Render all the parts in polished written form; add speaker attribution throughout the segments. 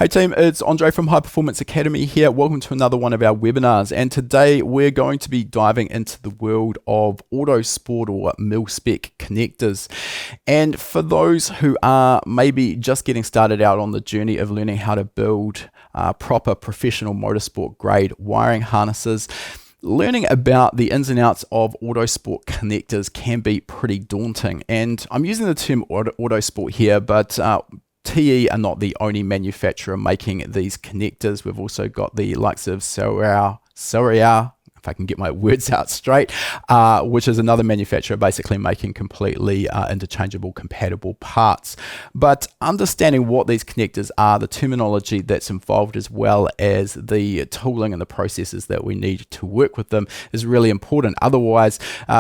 Speaker 1: Hey team, it's Andre from High Performance Academy here. Welcome to another one of our webinars, and today we're going to be diving into the world of Autosport or Mil-Spec connectors. And for those who are maybe just getting started out on the journey of learning how to build proper professional motorsport grade wiring harnesses, learning about the ins and outs of Autosport connectors can be pretty daunting. And I'm using the term Autosport here, but TE are not the only manufacturer making these connectors. We've also got the likes of Sauer, if I can get my words out straight, which is another manufacturer basically making completely interchangeable, compatible parts. But understanding what these connectors are, the terminology that's involved, as well as the tooling and the processes that we need to work with them is really important. Otherwise,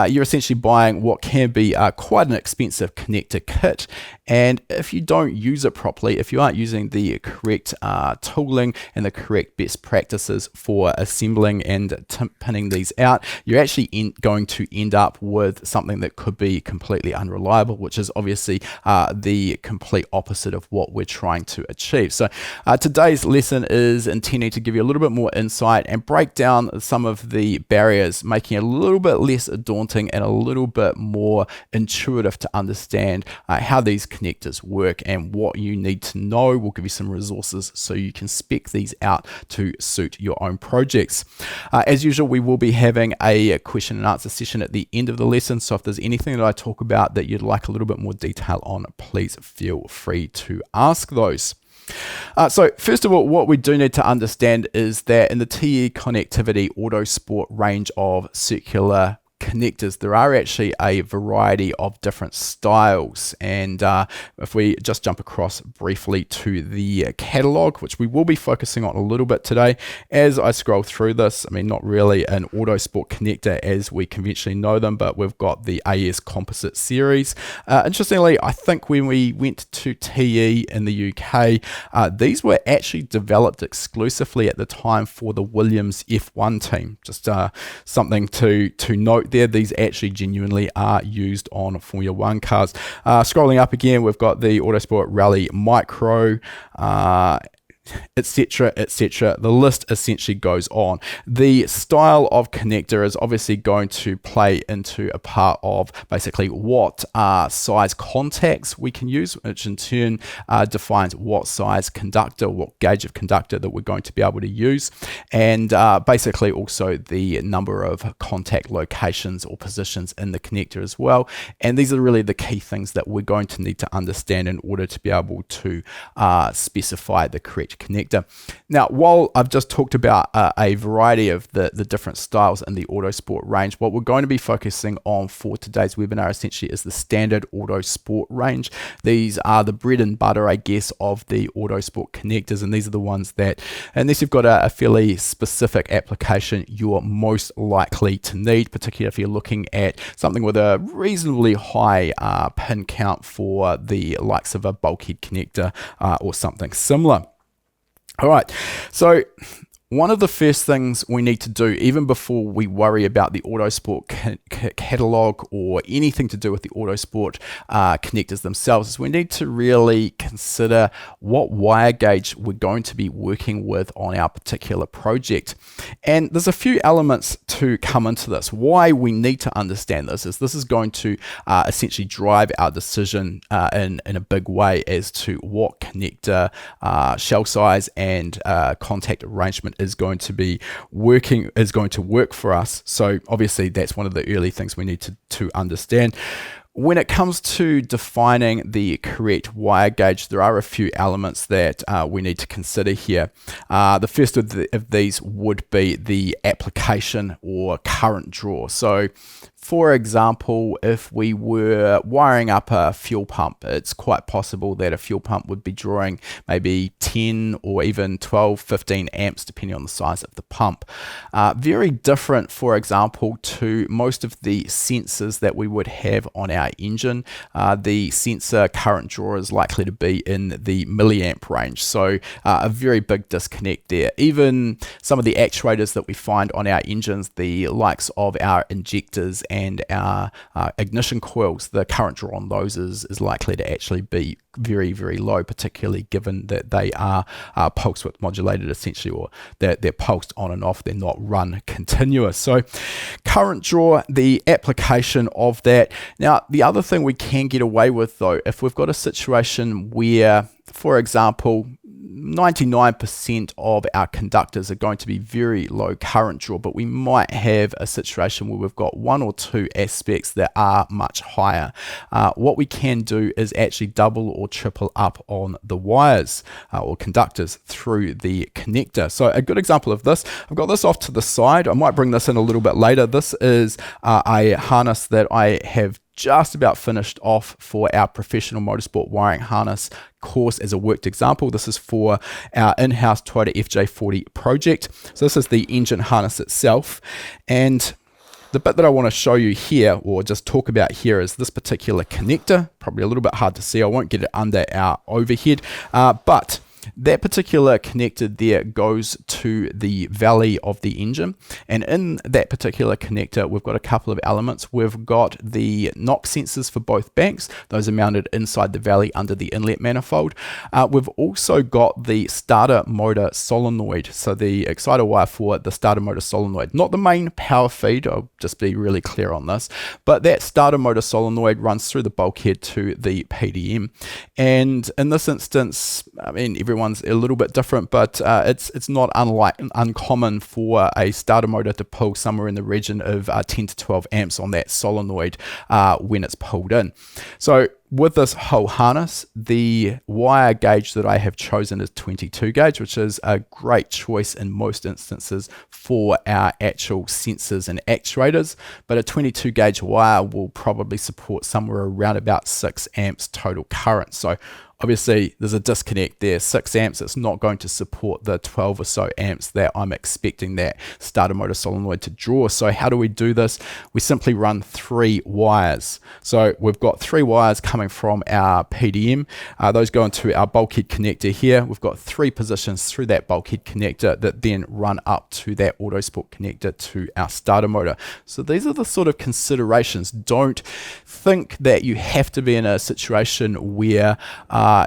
Speaker 1: you're essentially buying what can be quite an expensive connector kit. And if you don't use it properly, if you aren't using the correct tooling and the correct best practices for assembling and pinning these out, you're actually going to end up with something that could be completely unreliable, which is obviously the complete opposite of what we're trying to achieve. So today's lesson is intending to give you a little bit more insight and break down some of the barriers, making it a little bit less daunting and a little bit more intuitive to understand how these connectors work and what you need to know. We'll give you some resources so you can spec these out to suit your own projects. As usual, we will be having a question and answer session at the end of the lesson, so if there's anything that I talk about that you'd like a little bit more detail on, please feel free to ask those. So first of all, what we do need to understand is that in the TE Connectivity Autosport range of circular connectors, there are actually a variety of different styles. And if we just jump across briefly to the catalog, which we will be focusing on a little bit today as I scroll through this, I mean, not really an Autosport connector as we conventionally know them, but we've got the AS Composite series. Interestingly, I think when we went to TE in the UK, these were actually developed exclusively at the time for the Williams F1 team. Just something to note there. These actually genuinely are used on Formula 1 cars. Scrolling up again, we've got the Autosport Rally Micro, etc, etc. The list essentially goes on. The style of connector is obviously going to play into a part of basically what size contacts we can use, which in turn defines what size conductor, what gauge of conductor that we're going to be able to use, and basically also the number of contact locations or positions in the connector as well. And these are really the key things that we're going to need to understand in order to be able to specify the correct connector. Now, while I've just talked about a variety of the different styles in the Autosport range, what we're going to be focusing on for today's webinar essentially is the standard Autosport range. These are the bread and butter, I guess, of the Autosport connectors, and these are the ones that, unless you've got a fairly specific application, you're most likely to need, particularly if you're looking at something with a reasonably high pin count for the likes of a bulkhead connector or something similar. All right, so one of the first things we need to do, even before we worry about the Autosport catalog or anything to do with the Autosport connectors themselves, is we need to really consider what wire gauge we're going to be working with on our particular project. And there's a few elements to come into this. Why we need to understand this is going to essentially drive our decision in a big way as to what connector shell size and contact arrangement is going to work for us. So obviously that's one of the early things we need to understand. When it comes to defining the correct wire gauge, there are a few elements that we need to consider here. The first of these would be the application or current draw. So for example, if we were wiring up a fuel pump, it's quite possible that a fuel pump would be drawing maybe 10 or even 12, 15 amps, depending on the size of the pump. Very different, for example, to most of the sensors that we would have on our engine. The sensor current draw is likely to be in the milliamp range, so a very big disconnect there. Even some of the actuators that we find on our engines, the likes of our injectors and our ignition coils, the current draw on those is likely to actually be very, very low, particularly given that they are pulse width modulated essentially, or they're pulsed on and off, they're not run continuous. So current draw, the application of that. Now, the other thing we can get away with though, if we've got a situation where, for example, 99% of our conductors are going to be very low current draw, but we might have a situation where we've got one or two aspects that are much higher. What we can do is actually double or triple up on the wires or conductors through the connector. So a good example of this, I've got this off to the side. I might bring this in a little bit later. This is a harness that I have just about finished off for our professional motorsport wiring harness course as a worked example. This is for our in-house Toyota FJ40 project. So this is the engine harness itself, and the bit that I want to show you here, or just talk about here, is this particular connector. Probably a little bit hard to see. I won't get it under our overhead, but that particular connector there goes to the valley of the engine, and in that particular connector we've got a couple of elements. We've got the knock sensors for both banks. Those are mounted inside the valley under the inlet manifold. We've also got the starter motor solenoid, so the exciter wire for the starter motor solenoid, not the main power feed, I'll just be really clear on this, but that starter motor solenoid runs through the bulkhead to the PDM. And in this instance, I mean, everyone's a little bit different, but it's not uncommon for a starter motor to pull somewhere in the region of 10 to 12 amps on that solenoid when it's pulled in. So with this whole harness, the wire gauge that I have chosen is 22 gauge, which is a great choice in most instances for our actual sensors and actuators, but a 22 gauge wire will probably support somewhere around about 6 amps total current. So obviously there's a disconnect there. 6 amps, it's not going to support the 12 or so amps that I'm expecting that starter motor solenoid to draw. So how do we do this? We simply run 3 wires. So we've got 3 wires coming from our PDM. Those go into our bulkhead connector here. We've got 3 positions through that bulkhead connector that then run up to that Autosport connector to our starter motor. So these are the sort of considerations. Don't think that you have to be in a situation where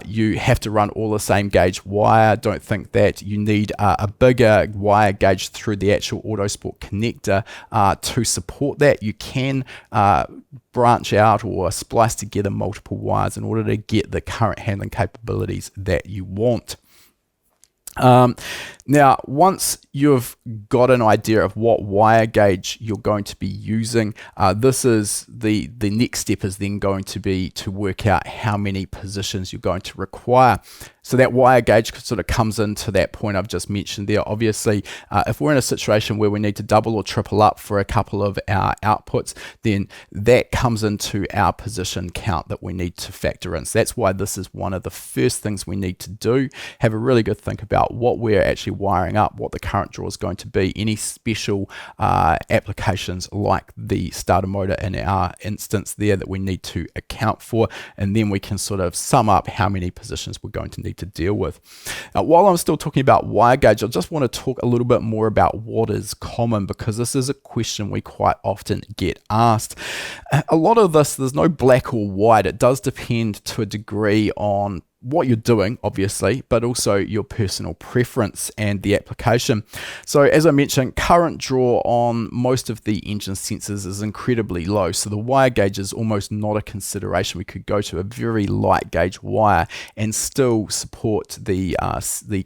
Speaker 1: you have to run all the same gauge wire. Don't think that you need a bigger wire gauge through the actual Autosport connector to support that. You can branch out or splice together multiple wires in order to get the current handling capabilities that you want. Now, once you've got an idea of what wire gauge you're going to be using, this is the next step is then going to be to work out how many positions you're going to require. So that wire gauge sort of comes into that point I've just mentioned there. Obviously, if we're in a situation where we need to double or triple up for a couple of our outputs, then that comes into our position count that we need to factor in. So that's why this is one of the first things we need to do. Have a really good think about what we're actually wiring up, what the current draw is going to be, any special applications like the starter motor in our instance there that we need to account for, and then we can sort of sum up how many positions we're going to need to deal with. While I'm still talking about wire gauge, I just want to talk a little bit more about what is common, because this is a question we quite often get asked. A lot of this, there's no black or white. It does depend to a degree on what you're doing, obviously, but also your personal preference and the application. So as I mentioned, current draw on most of the engine sensors is incredibly low, so the wire gauge is almost not a consideration. We could go to a very light gauge wire and still support the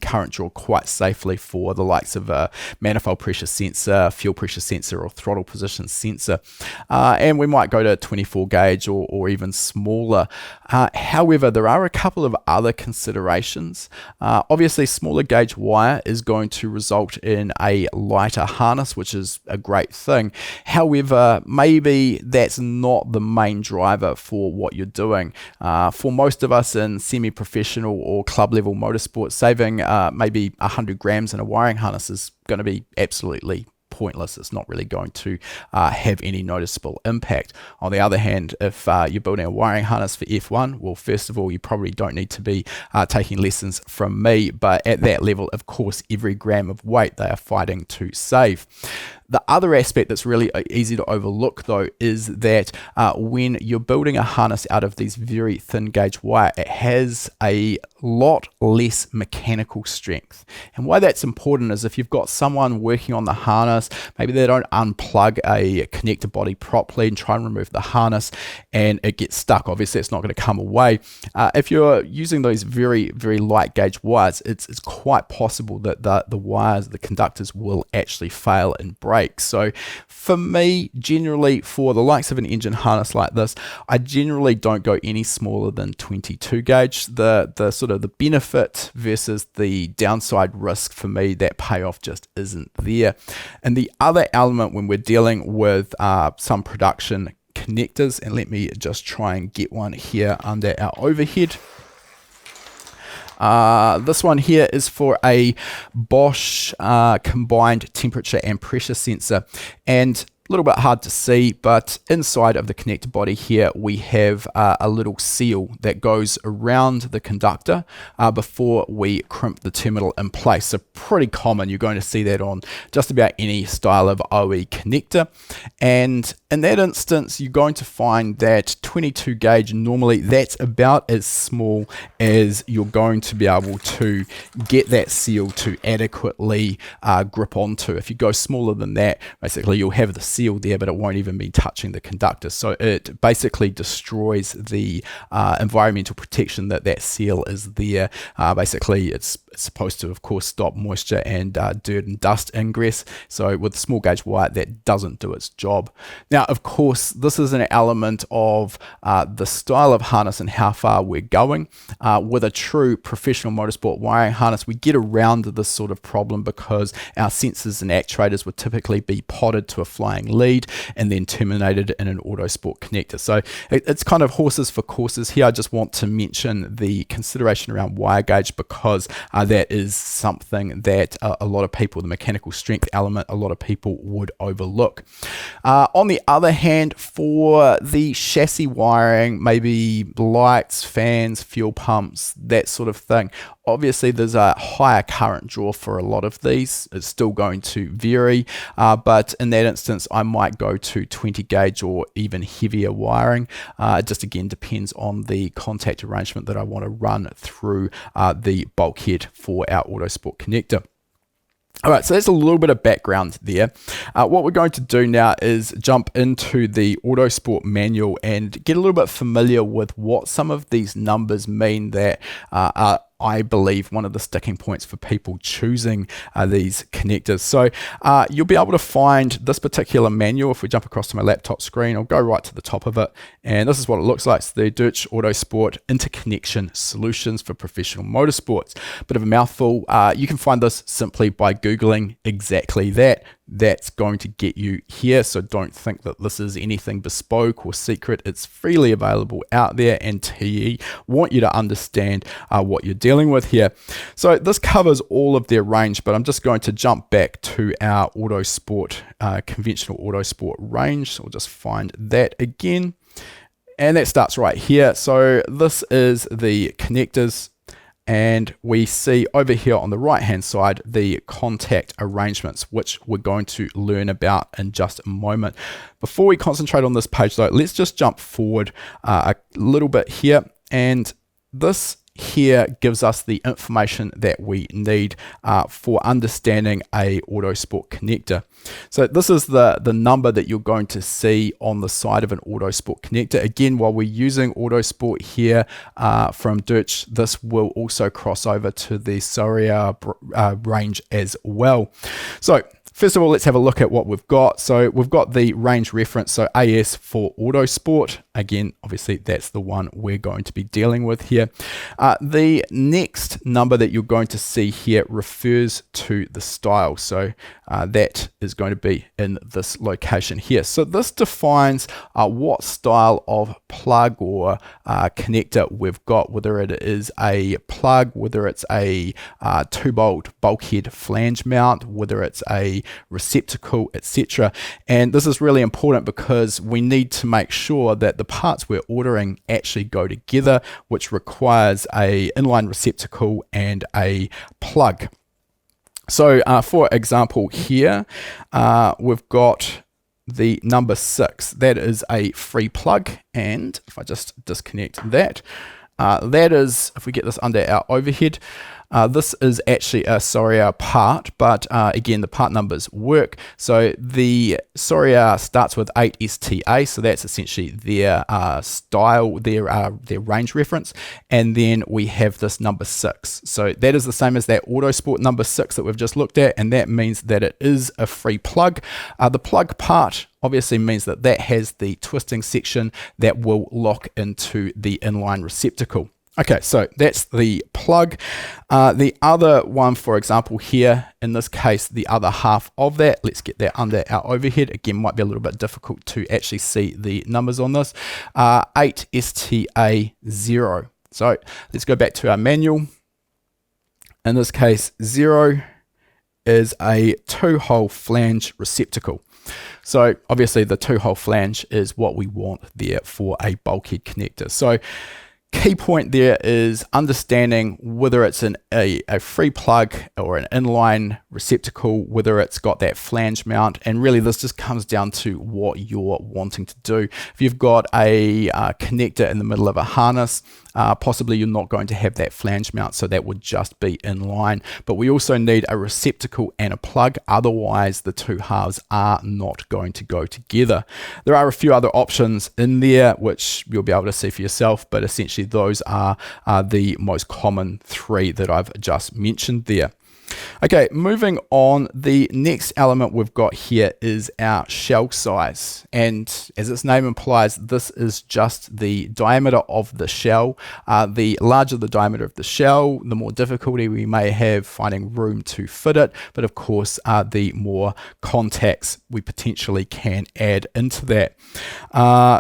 Speaker 1: current draw quite safely for the likes of a manifold pressure sensor, fuel pressure sensor, or throttle position sensor. And we might go to 24 gauge or even smaller. However, there are a couple of other considerations. Obviously, smaller gauge wire is going to result in a lighter harness, which is a great thing. However, maybe that's not the main driver for what you're doing. For most of us in semi-professional or club level motorsport, saving maybe 100 grams in a wiring harness is going to be absolutely pointless. It's not really going to have any noticeable impact. On the other hand, if you're building a wiring harness for F1, well, first of all, you probably don't need to be taking lessons from me, but at that level, of course, every gram of weight they are fighting to save. The other aspect that's really easy to overlook though is that when you're building a harness out of these very thin gauge wire, it has a lot less mechanical strength. And why that's important is if you've got someone working on the harness, maybe they don't unplug a connector body properly and try and remove the harness and it gets stuck. Obviously it's not going to come away. If you're using those very light gauge wires, it's quite possible that the wires, the conductors will actually fail and break. So for me, generally for the likes of an engine harness like this, I generally don't go any smaller than 22 gauge. The sort of the benefit versus the downside risk for me, that payoff just isn't there. And the other element when we're dealing with some production connectors, and let me just try and get one here under our overhead. This one here is for a Bosch combined temperature and pressure sensor, and a little bit hard to see, but inside of the connector body here we have a little seal that goes around the conductor before we crimp the terminal in place. So pretty common, you're going to see that on just about any style of OE connector, and in that instance you're going to find that 22 gauge, normally that's about as small as you're going to be able to get that seal to adequately grip onto. If you go smaller than that, basically you'll have the seal there, but it won't even be touching the conductor. So it basically destroys the environmental protection that seal is there. Basically, it's supposed to, of course, stop moisture and dirt and dust ingress. So with small gauge wire, that doesn't do its job. Now, of course, this is an element of the style of harness and how far we're going. With a true professional motorsport wiring harness, we get around this sort of problem because our sensors and actuators would typically be potted to a flying lead and then terminated in an Autosport connector. So it's kind of horses for courses here. I just want to mention the consideration around wire gauge because that is something that a lot of people, the mechanical strength element, a lot of people would overlook. On the other hand, for the chassis wiring, maybe lights, fans, fuel pumps, that sort of thing, obviously there's a higher current draw for a lot of these. It's still going to vary, but in that instance I might go to 20 gauge or even heavier wiring. It just again depends on the contact arrangement that I want to run through the bulkhead for our Autosport connector. All right, so that's a little bit of background there. What we're going to do now is jump into the Autosport manual and get a little bit familiar with what some of these numbers mean that are, I believe, one of the sticking points for people choosing these connectors. So you'll be able to find this particular manual. If we jump across to my laptop screen, I'll go right to the top of it, and this is what it looks like. It's the Deutsch Autosport Interconnection Solutions for Professional Motorsports. Bit of a mouthful. You can find this simply by Googling exactly that. That's going to get you here, so don't think that this is anything bespoke or secret. It's freely available out there, and TE want you to understand what you're dealing with here. So this covers all of their range, but I'm just going to jump back to our Autosport, conventional Autosport range. So we'll just find that again, and that starts right here. So this is the connectors, and we see over here on the right hand side the contact arrangements, which we're going to learn about in just a moment. Before we concentrate on this page though, let's just jump forward a little bit here, and this here gives us the information that we need for understanding a Autosport connector. So this is the number that you're going to see on the side of an Autosport connector. Again, while we're using Autosport here from Deutsch, this will also cross over to the Soria range as well. So first of all, let's have a look at what we've got. So we've got the range reference, so AS for Autosport. Again, obviously that's the one we're going to be dealing with here. The next number that you're going to see here refers to the style. So that is going to be in this location here. So this defines what style of plug or connector we've got, whether it is a plug, whether it's a 2-bolt bulkhead flange mount, whether it's a receptacle, etc. And this is really important because we need to make sure that the parts we're ordering actually go together, which requires a inline receptacle and a plug. So for example here, we've got the number 6. That is a free plug, and if I just disconnect that, that is, if we get this under our overhead, this is actually a Soria part, but again, the part numbers work. So the Soria starts with 8STA, so that's essentially their style, their range reference, and then we have this number 6. So that is the same as that Autosport number 6 that we've just looked at, and that means that it is a free plug. The plug part obviously means that that has the twisting section that will lock into the inline receptacle. Okay, so that's the plug. The other one, for example, here, in this case, the other half of that, let's get that under our overhead. Again, might be a little bit difficult to actually see the numbers on this. 8STA0. So let's go back to our manual. In this case, 0 is a 2-hole flange receptacle. So obviously the 2-hole flange is what we want there for a bulkhead connector. So key point there is understanding whether it's a free plug or an inline receptacle, whether it's got that flange mount, and really this just comes down to what you're wanting to do. If you've got a connector in the middle of a harness, possibly you're not going to have that flange mount, so that would just be inline. But we also need a receptacle and a plug, otherwise the two halves are not going to go together. There are a few other options in there which you'll be able to see for yourself, but essentially those are the most common 3 that I've just mentioned there. Okay, moving on, the next element we've got here is our shell size, and as its name implies, this is just the diameter of the shell. The larger the diameter of the shell, the more difficulty we may have finding room to fit it, but of course the more contacts we potentially can add into that.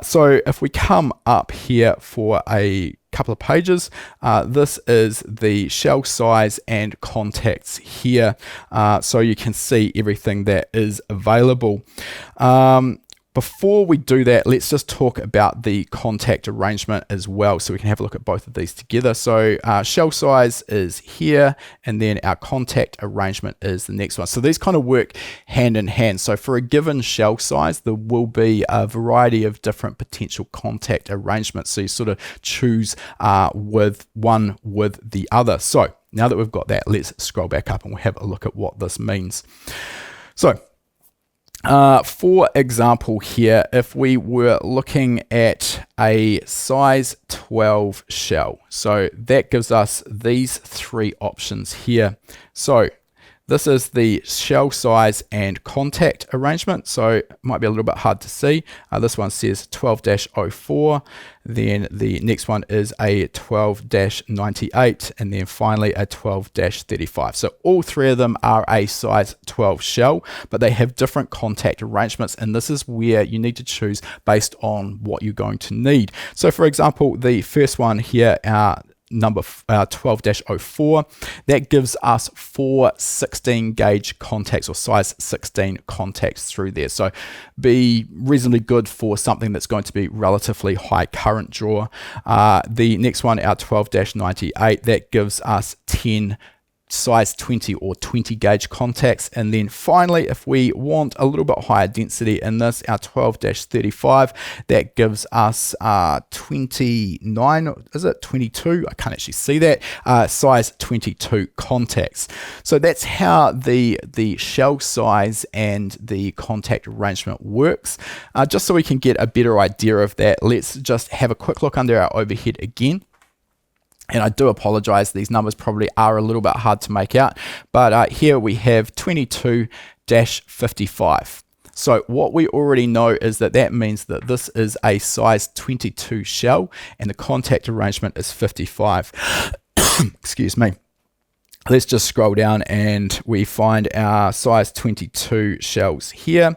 Speaker 1: So if we come up here for a couple of pages, this is the shell size and contacts here, so you can see everything that is available. Before we do that, let's just talk about the contact arrangement as well, so we can have a look at both of these together. So shell size is here, and then our contact arrangement is the next one. So these kind of work hand in hand. So for a given shell size, there will be a variety of different potential contact arrangements. So you sort of choose with one with the other. So now that we've got that, let's scroll back up and we'll have a look at what this means. So for example here, if we were looking at a size 12 shell, so that gives us these 3 options here. So this is the shell size and contact arrangement, so it might be a little bit hard to see. This one says 12-04, then the next one is a 12-98, and then finally a 12-35. So all 3 of them are a size 12 shell, but they have different contact arrangements, and this is where you need to choose based on what you're going to need. So for example, the first one here, number 12-04, that gives us 4 16 gauge contacts, or size 16 contacts through there. So be reasonably good for something that's going to be relatively high current draw. The next one, our 12-98, that gives us 10 size 20 or 20 gauge contacts. And then finally, if we want a little bit higher density in this, our 12-35, that gives us 29, is it 22? I can't actually see that, size 22 contacts. So that's how the shell size and the contact arrangement works. Just so we can get a better idea of that, let's just have a quick look under our overhead again. And I do apologize, these numbers probably are a little bit hard to make out, but here we have 22-55. So what we already know is that that means that this is a size 22 shell and the contact arrangement is 55. Excuse me. Let's just scroll down and we find our size 22 shells here.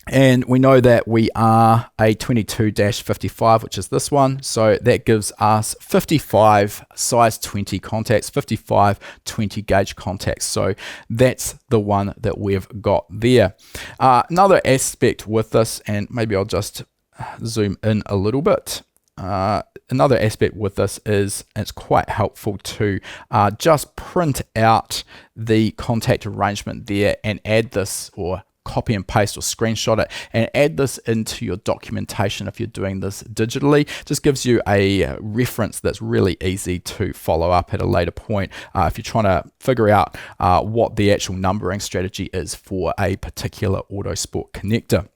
Speaker 1: And we know that we are a 22-55, which is this one. So that gives us 55 size 20 contacts, 55 20 gauge contacts. So that's the one that we've got there. Another aspect with this, and maybe I'll just zoom in a little bit, another aspect with this is it's quite helpful to just print out the contact arrangement there and add this, or copy and paste or screenshot it and add this into your documentation if you're doing this digitally. Just gives you a reference that's really easy to follow up at a later point if you're trying to figure out what the actual numbering strategy is for a particular Autosport connector.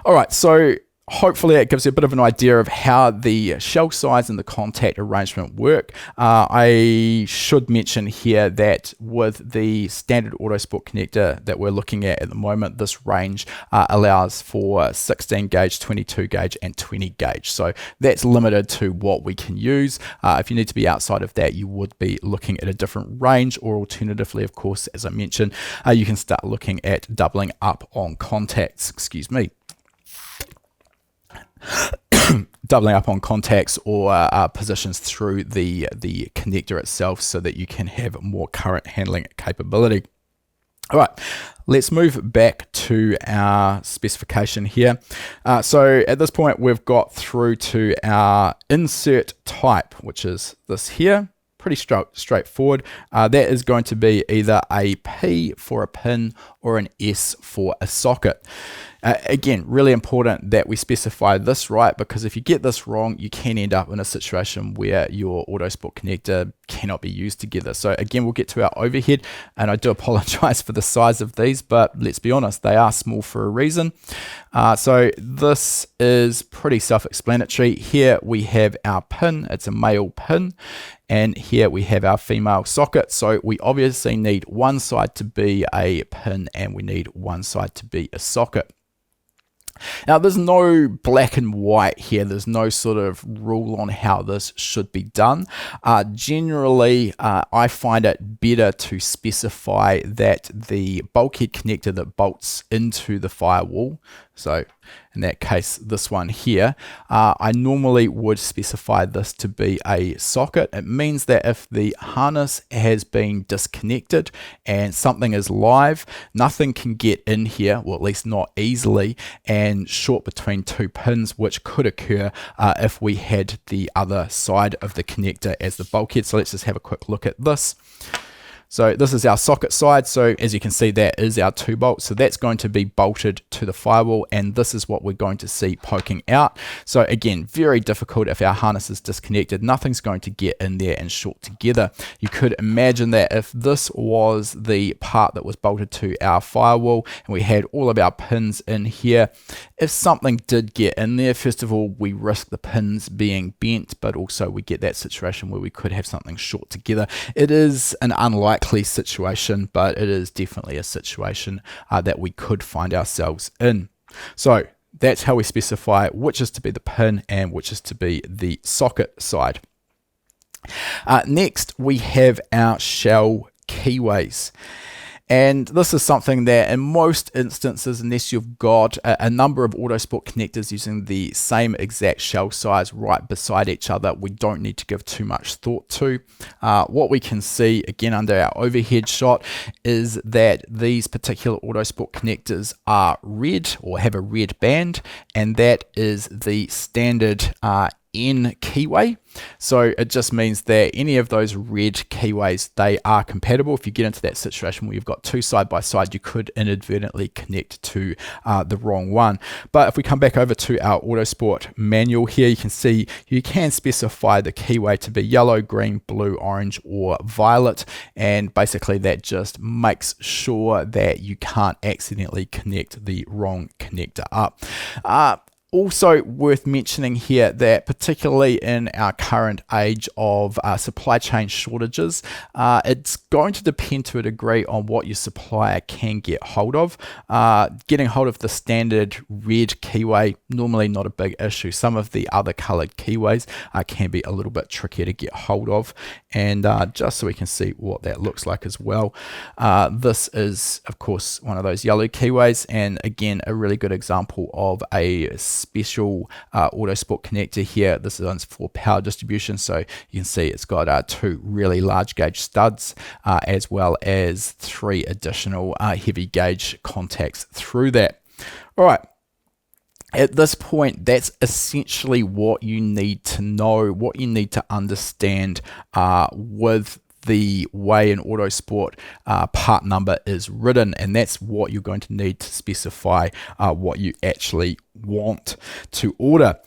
Speaker 1: All right, so hopefully it gives you a bit of an idea of how the shell size and the contact arrangement work. I should mention here that with the standard Autosport connector that we're looking at the moment, this range allows for 16 gauge, 22 gauge and 20 gauge. So that's limited to what we can use. If you need to be outside of that, you would be looking at a different range, or alternatively, of course, as I mentioned, you can start looking at doubling up on contacts, doubling up on contacts or positions through the connector itself so that you can have more current handling capability. All right, let's move back to our specification here. So at this point, we've got through to our insert type, which is this here. Pretty straightforward. That is going to be either a P for a pin or an S for a socket. Again, really important that we specify this right, because if you get this wrong, you can end up in a situation where your Autosport connector cannot be used together. So again, we'll get to our overhead, and I do apologize for the size of these, but let's be honest, they are small for a reason. So this is pretty self-explanatory. Here we have our pin, it's a male pin, and here we have our female socket. So we obviously need one side to be a pin and we need one side to be a socket. Now, there's no black and white here. There's no sort of rule on how this should be done. Generally, I find it better to specify that the bulkhead connector that bolts into the firewall, so in that case, this one here, I normally would specify this to be a socket. It means that if the harness has been disconnected and something is live, nothing can get in here, or at least not easily, and short between two pins, which could occur if we had the other side of the connector as the bulkhead. So let's just have a quick look at this. So this is our socket side. So as you can see, that is our 2 bolts. So that's going to be bolted to the firewall, and this is what we're going to see poking out. So again, very difficult if our harness is disconnected. Nothing's going to get in there and short together. You could imagine that if this was the part that was bolted to our firewall and we had all of our pins in here, if something did get in there, first of all, we risk the pins being bent, but also we get that situation where we could have something short together. It is an unlikely situation, but it is definitely a situation that we could find ourselves in. So that's how we specify which is to be the pin and which is to be the socket side. Next, we have our shell keyways. And this is something that in most instances, unless you've got a number of Autosport connectors using the same exact shell size right beside each other, we don't need to give too much thought to. What we can see again under our overhead shot is that these particular Autosport connectors are red, or have a red band, and that is the standard N keyway. So it just means that any of those red keyways, they are compatible. If you get into that situation where you've got two side by side, you could inadvertently connect to the wrong one. But if we come back over to our Autosport manual here, you can see you can specify the keyway to be yellow, green, blue, orange, or violet. And basically that just makes sure that you can't accidentally connect the wrong connector up. Also worth mentioning here that particularly in our current age of supply chain shortages, it's going to depend to a degree on what your supplier can get hold of. Getting hold of the standard red keyway, normally not a big issue. Some of the other colored keyways can be a little bit trickier to get hold of. And just so we can see what that looks like as well, this is of course one of those yellow keyways, and again a really good example of a special Autosport connector here. This is for power distribution, so you can see it's got 2 really large gauge studs as well as 3 additional heavy gauge contacts through that. All right. At this point, that's essentially what you need to know, what you need to understand with the way an Autosport part number is written, and that's what you're going to need to specify what you actually want to order.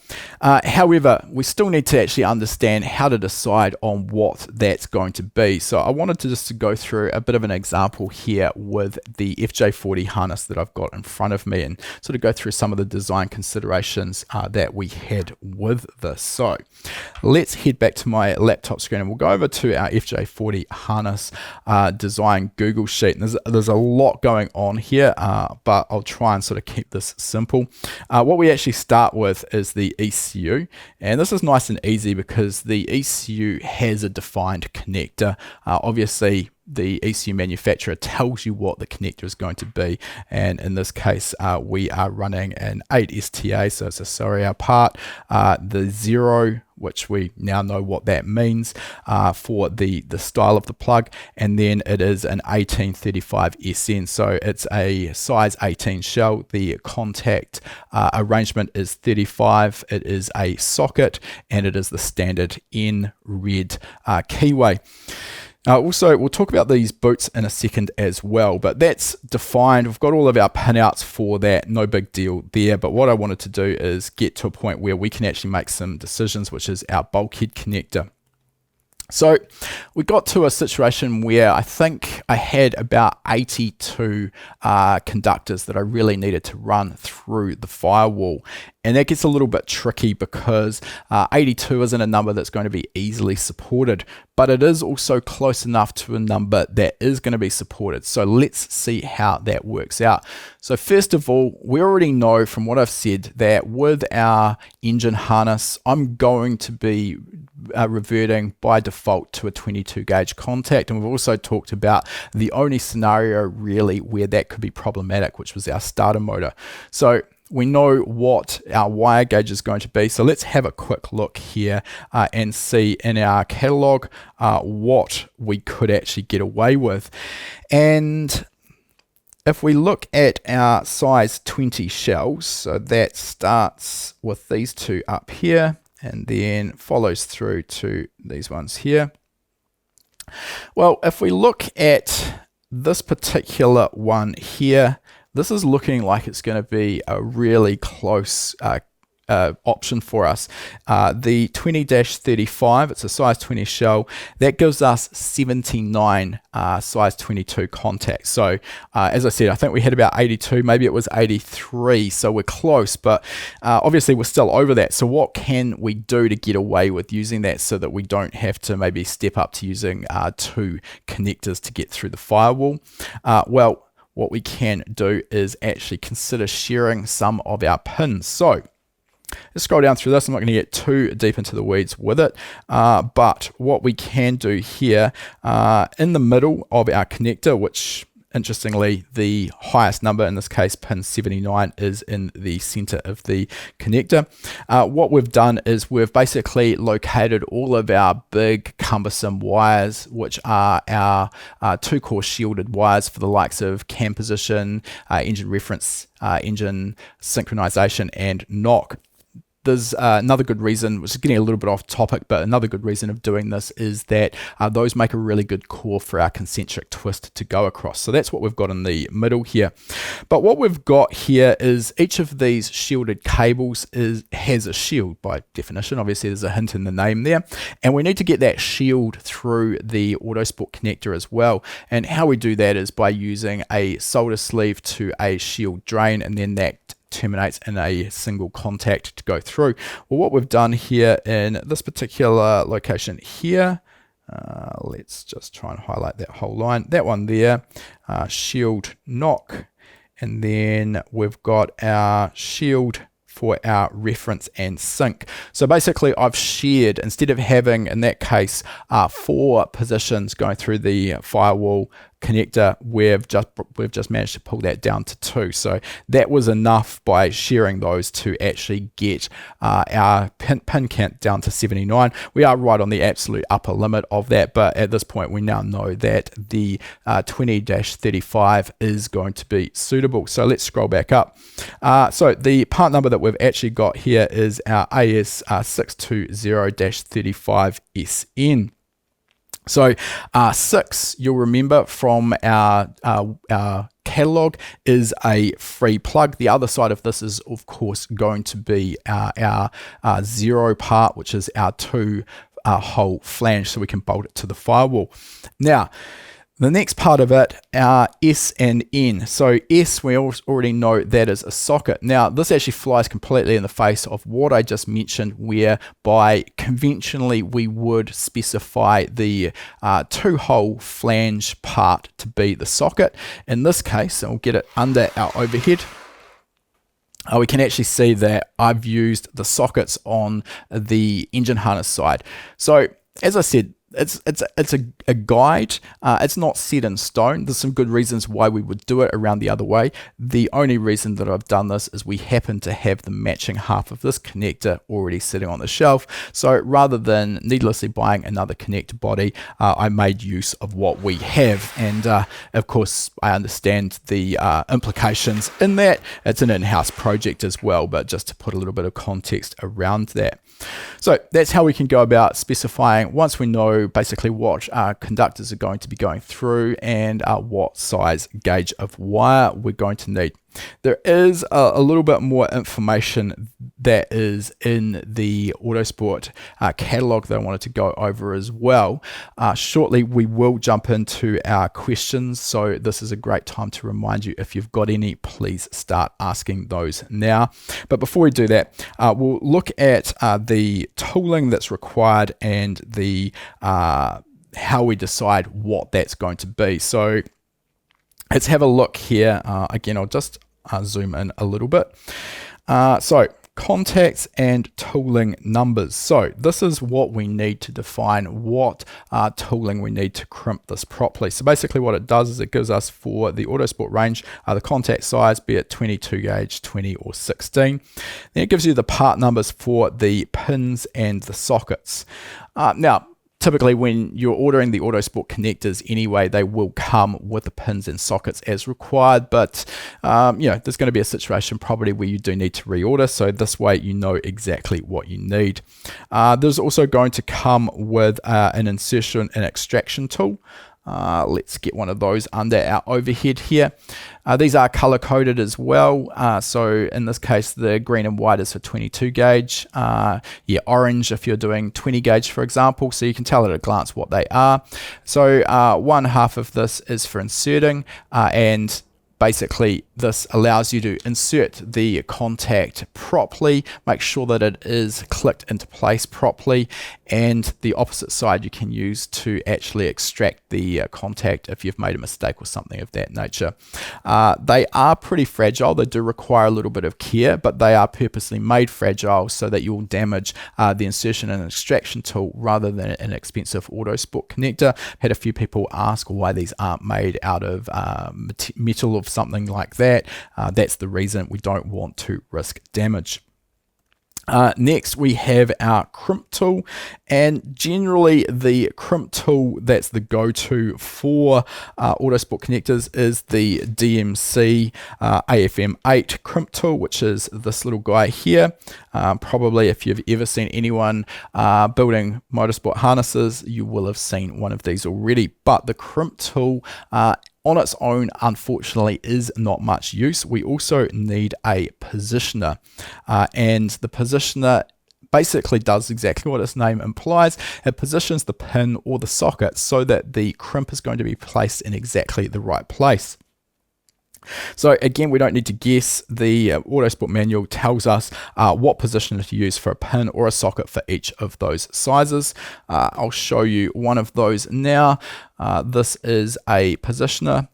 Speaker 1: However, we still need to actually understand how to decide on what that's going to be. So I wanted to just go through a bit of an example here with the FJ40 harness that I've got in front of me and sort of go through some of the design considerations that we had with this. So let's head back to my laptop screen and we'll go over to our FJ40 harness design Google sheet. And there's a lot going on here, but I'll try and sort of keep this simple. What we actually start with is the ECU, and this is nice and easy because the ECU has a defined connector. Obviously, the ECU manufacturer tells you what the connector is going to be, and in this case we are running an 8 STA, so it's a Soria part, the 0, which we now know what that means for the style of the plug, and then it is an 1835 SN, so it's a size 18 shell. The contact arrangement is 35, it is a socket, and it is the standard N red keyway. Also, we'll talk about these boots in a second as well, but that's defined. We've got all of our pinouts for that, no big deal there. But what I wanted to do is get to a point where we can actually make some decisions, which is our bulkhead connector. So we got to a situation where I think I had about 82 conductors that I really needed to run through the firewall. And that gets a little bit tricky because 82 isn't a number that's going to be easily supported, but it is also close enough to a number that is going to be supported. So let's see how that works out. So first of all, we already know from what I've said that with our engine harness, I'm going to be reverting by default to a 22 gauge contact. And we've also talked about the only scenario really where that could be problematic, which was our starter motor. So we know what our wire gauge is going to be. So let's have a quick look here and see in our catalog what we could actually get away with. And if we look at our size 20 shells, so that starts with these two up here and then follows through to these ones here. Well, if we look at this particular one here, this is looking like it's going to be a really close option for us. The 20-35, it's a size 20 shell, that gives us 79 size 22 contacts. So as I said, I think we had about 82, maybe it was 83, so we're close, but obviously we're still over that. So what can we do to get away with using that so that we don't have to maybe step up to using 2 connectors to get through the firewall? Well, what we can do is actually consider sharing some of our pins. So let's scroll down through this. I'm not going to get too deep into the weeds with it, but what we can do here in the middle of our connector, which interestingly the highest number in this case, pin 79, is in the center of the connector. What we've done is we've basically located all of our big cumbersome wires, which are our 2-core shielded wires for the likes of cam position, engine reference, engine synchronization, and knock. There's another good reason, which is getting a little bit off topic, but another good reason of doing this is that those make a really good core for our concentric twist to go across. So that's what we've got in the middle here. But what we've got here is each of these shielded cables has a shield by definition. Obviously, there's a hint in the name there. And we need to get that shield through the Autosport connector as well. And how we do that is by using a solder sleeve to a shield drain, and then that terminates in a single contact to go through. Well, what we've done here in this particular location here, let's just try and highlight that whole line, that one there, shield knock, and then we've got our shield for our reference and sync. So basically I've shared, instead of having in that case 4 positions going through the firewall connector, we've just managed to pull that down to 2. So that was enough by sharing those to actually get our pin count down to 79. We are right on the absolute upper limit of that, but at this point we now know that the 20-35 is going to be suitable. So let's scroll back up. So the part number that we've actually got here is our AS620-35SN. So 6, you'll remember from our catalog, is a free plug. The other side of this is of course going to be our 0 part, which is our 2-hole flange, so we can bolt it to the firewall. Now the next part of it, our S and N. So S, we already know that is a socket. Now this actually flies completely in the face of what I just mentioned, whereby conventionally we would specify the 2-hole flange part to be the socket. In this case, and we'll get it under our overhead, we can actually see that I've used the sockets on the engine harness side. So as I said, it's a guide. It's not set in stone. There's some good reasons why we would do it around the other way. The only reason that I've done this is we happen to have the matching half of this connector already sitting on the shelf. So rather than needlessly buying another connector body, I made use of what we have. And of course, I understand the implications in that. It's an in-house project as well, but just to put a little bit of context around that. So that's how we can go about specifying, once we know basically what our conductors are going to be going through and what size gauge of wire we're going to need. There is a little bit more information that is in the Autosport catalog that I wanted to go over as well. Shortly we will jump into our questions, so this is a great time to remind you, if you've got any, please start asking those now. But before we do that, we'll look at the tooling that's required and the how we decide what that's going to be. So let's have a look here. Again, I'll just zoom in a little bit. So contacts and tooling numbers. So this is what we need to define what tooling we need to crimp this properly. So basically what it does is it gives us, for the Autosport range, the contact size, be it 22 gauge, 20 or 16. Then it gives you the part numbers for the pins and the sockets. Now, typically when you're ordering the Autosport connectors anyway, they will come with the pins and sockets as required, but you know, there's going to be a situation probably where you do need to reorder, so this way you know exactly what you need. There's also going to come with an insertion and extraction tool. Let's get one of those under our overhead here. These are color coded as well. So in this case, the green and white is for 22 gauge. Yeah, orange if you're doing 20 gauge, for example. So you can tell at a glance what they are. So one half of this is for inserting, and basically this allows you to insert the contact properly, make sure that it is clicked into place properly, and the opposite side you can use to actually extract the contact if you've made a mistake or something of that nature. They are pretty fragile. They do require a little bit of care, but they are purposely made fragile so that you'll damage the insertion and extraction tool rather than an expensive Autosport connector. I've had a few people ask why these aren't made out of metal of something like that. That's the reason. We don't want to risk damage. Next we have our crimp tool, and generally the crimp tool that's the go-to for Autosport connectors is the DMC AFM8 crimp tool, which is this little guy here. Probably if you've ever seen anyone building motorsport harnesses, you will have seen one of these already, but the crimp tool on its own, unfortunately, is not much use. We also need a positioner, and the positioner basically does exactly what its name implies. It positions the pin or the socket so that the crimp is going to be placed in exactly the right place. So again, we don't need to guess. The Autosport manual tells us what positioner to use for a pin or a socket for each of those sizes. I'll show you one of those now. This is a positioner,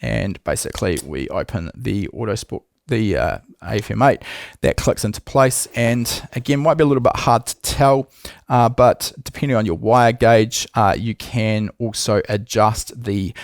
Speaker 1: and basically we open the Autosport AFM8, that clicks into place. And again, might be a little bit hard to tell, but depending on your wire gauge, you can also adjust the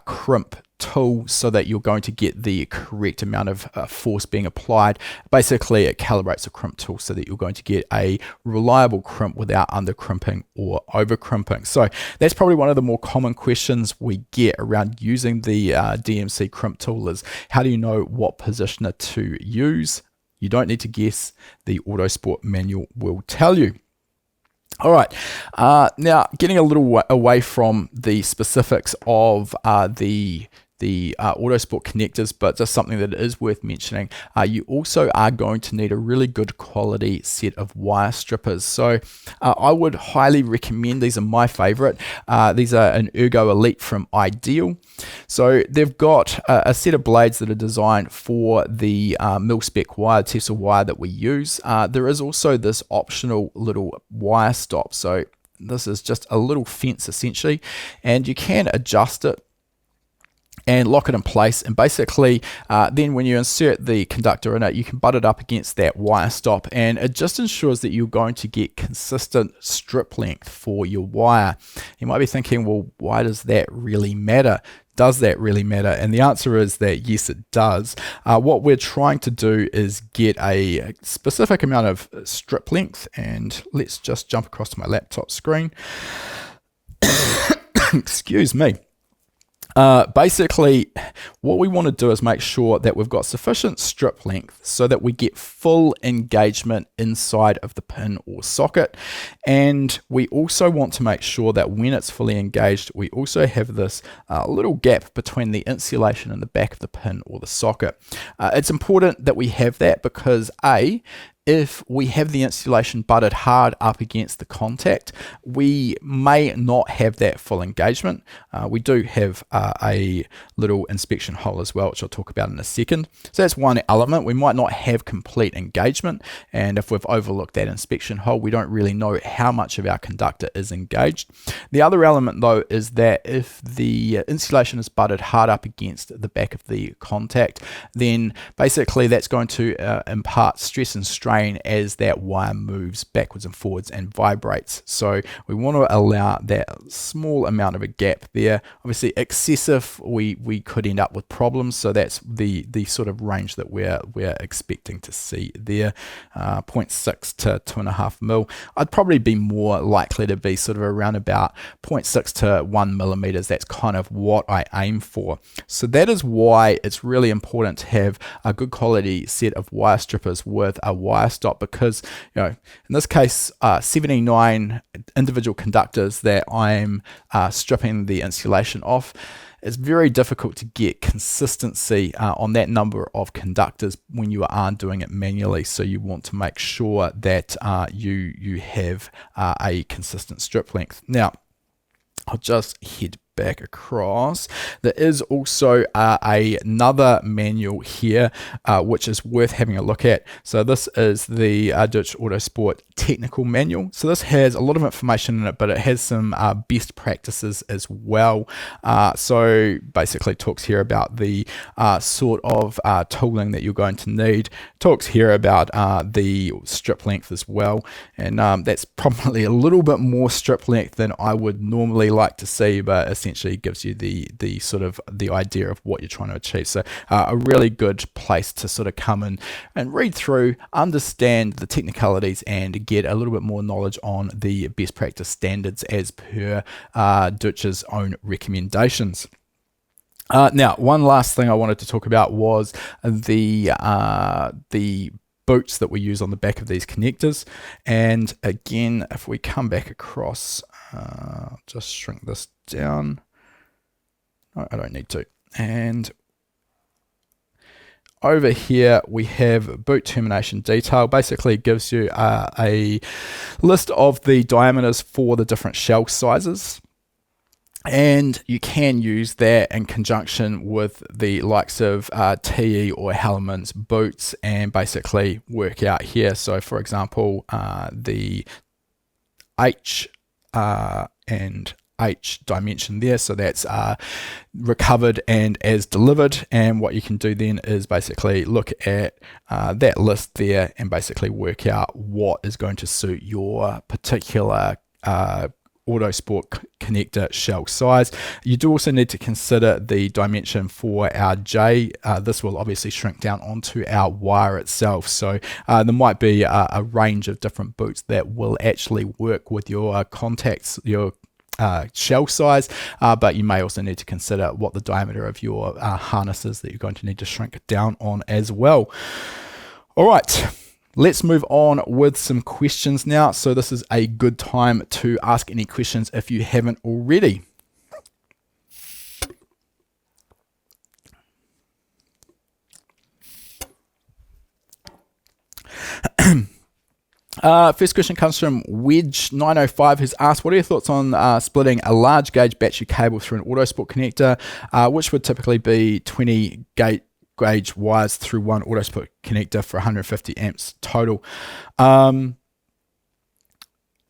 Speaker 1: crimp tool so that you're going to get the correct amount of force being applied. Basically, it calibrates the crimp tool so that you're going to get a reliable crimp without under crimping or over crimping. So that's probably one of the more common questions we get around using the DMC crimp tool is, how do you know what positioner to use? You don't need to guess. The Autosport manual will tell you. All right, now getting a little away from the specifics of the Autosport connectors, but just something that is worth mentioning, you also are going to need a really good quality set of wire strippers. So I would highly recommend, these are my favorite, these are an Ergo Elite from Ideal. So they've got a set of blades that are designed for the Mil-Spec wire, Tesla wire that we use. There is also this optional little wire stop. So this is just a little fence essentially, and you can adjust it and lock it in place, and basically then when you insert the conductor in it, you can butt it up against that wire stop, and it just ensures that you're going to get consistent strip length for your wire. You might be thinking, well, why does that really matter? Does that really matter? And the answer is that yes, it does. What we're trying to do is get a specific amount of strip length, and let's just jump across to my laptop screen. Excuse me. Basically, what we want to do is make sure that we've got sufficient strip length so that we get full engagement inside of the pin or socket. And we also want to make sure that when it's fully engaged, we also have this little gap between the insulation and the back of the pin or the socket. It's important that we have that because if we have the insulation butted hard up against the contact, we may not have that full engagement. We do have a little inspection hole as well, which I'll talk about in a second. So that's one element. We might not have complete engagement, and if we've overlooked that inspection hole, we don't really know how much of our conductor is engaged. The other element though is that if the insulation is butted hard up against the back of the contact, then basically that's going to impart stress and strain as that wire moves backwards and forwards and vibrates. So we want to allow that small amount of a gap there. Obviously excessive, we could end up with problems. So that's the sort of range that we're expecting to see there, 0.6 to 2.5 mil. I'd probably be more likely to be sort of around about 0.6 to 1 millimeters. That's kind of what I aim for. So that is why it's really important to have a good quality set of wire strippers with a wire stop, because in this case 79 individual conductors that I'm stripping the insulation off. It's very difficult to get consistency on that number of conductors when you are doing it manually. So you want to make sure that you have a consistent strip length. Now I'll just head back across. There is also another manual here which is worth having a look at. So this is the Deutsch Autosport technical manual. So this has a lot of information in it, but it has some best practices as well. So basically talks here about the sort of tooling that you're going to need. Talks here about the strip length as well, and that's probably a little bit more strip length than I would normally like to see, but essentially gives you the sort of the idea of what you're trying to achieve. So a really good place to sort of come in and read through, understand the technicalities, and get a little bit more knowledge on the best practice standards as per Deutsch's own recommendations. Now, one last thing I wanted to talk about was the boots that we use on the back of these connectors. And again, if we come back across, just shrink this down. No, I don't need to. And over here we have boot termination detail. Basically it gives you a list of the diameters for the different shell sizes. And you can use that in conjunction with the likes of TE or Hellman's boots and basically work out here. So for example, the H and H dimension there, so that's recovered and as delivered. And what you can do then is basically look at that list there and basically work out what is going to suit your particular Autosport connector shell size. You do also need to consider the dimension for our J. This will obviously shrink down onto our wire itself, so there might be a range of different boots that will actually work with your contacts, your shell size, but you may also need to consider what the diameter of your harness is that you're going to need to shrink down on as well. All right. Let's move on with some questions now. So this is a good time to ask any questions if you haven't already. First question comes from Wedge905, who's asked, what are your thoughts on splitting a large gauge battery cable through an Autosport connector, which would typically be 20 gauge wires through one Autosport connector for 150 amps total.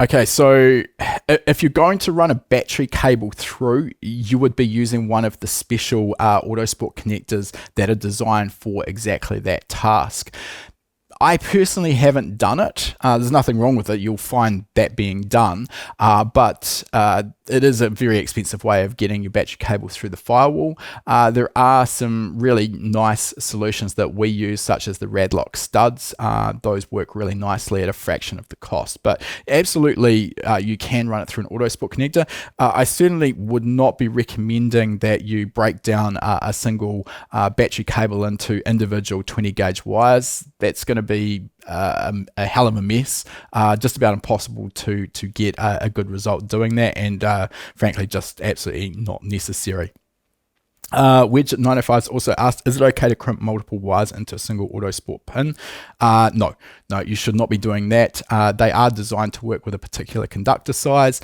Speaker 1: Okay, so if you're going to run a battery cable through, you would be using one of the special Autosport connectors that are designed for exactly that task. I personally haven't done it. There's nothing wrong with it. You'll find that being done, but it is a very expensive way of getting your battery cable through the firewall. There are some really nice solutions that we use, such as the Radlock studs. Those work really nicely at a fraction of the cost, but absolutely you can run it through an Autosport connector. I certainly would not be recommending that you break down a single battery cable into individual 20 gauge wires. That's going to be a hell of a mess, just about impossible to get a good result doing that, and frankly just absolutely not necessary. Wedge905 also asked, is it okay to crimp multiple wires into a single Autosport pin? No, you should not be doing that. They are designed to work with a particular conductor size.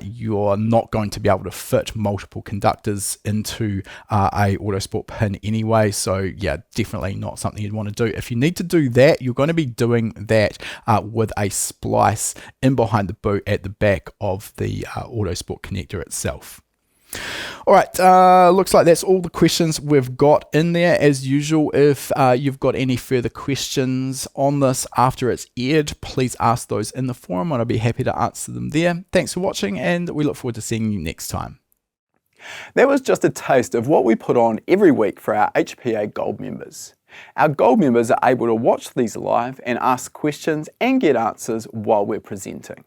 Speaker 1: You're not going to be able to fit multiple conductors into a Autosport pin anyway, so yeah, definitely not something you'd want to do. If you need to do that, you're going to be doing that with a splice in behind the boot at the back of the Autosport connector itself. All right, looks like that's all the questions we've got in there. As usual, if you've got any further questions on this after it's aired, please ask those in the forum and I'll be happy to answer them there. Thanks for watching and we look forward to seeing you next time.
Speaker 2: That was just a taste of what we put on every week for our HPA Gold members. Our Gold members are able to watch these live and ask questions and get answers while we're presenting.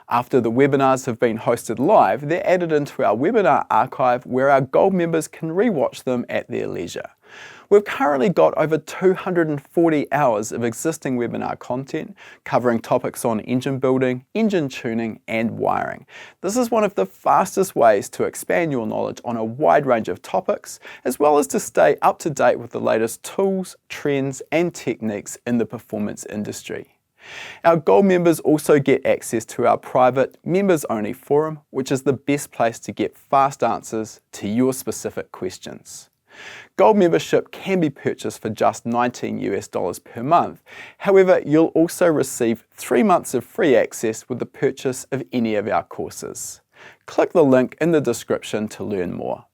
Speaker 2: After the webinars have been hosted live, they're added into our webinar archive where our Gold members can rewatch them at their leisure. We've currently got over 240 hours of existing webinar content covering topics on engine building, engine tuning and wiring. This is one of the fastest ways to expand your knowledge on a wide range of topics, as well as to stay up to date with the latest tools, trends and techniques in the performance industry. Our Gold members also get access to our private members-only forum, which is the best place to get fast answers to your specific questions. Gold membership can be purchased for just $19 per month. However, you'll also receive 3 months of free access with the purchase of any of our courses. Click the link in the description to learn more.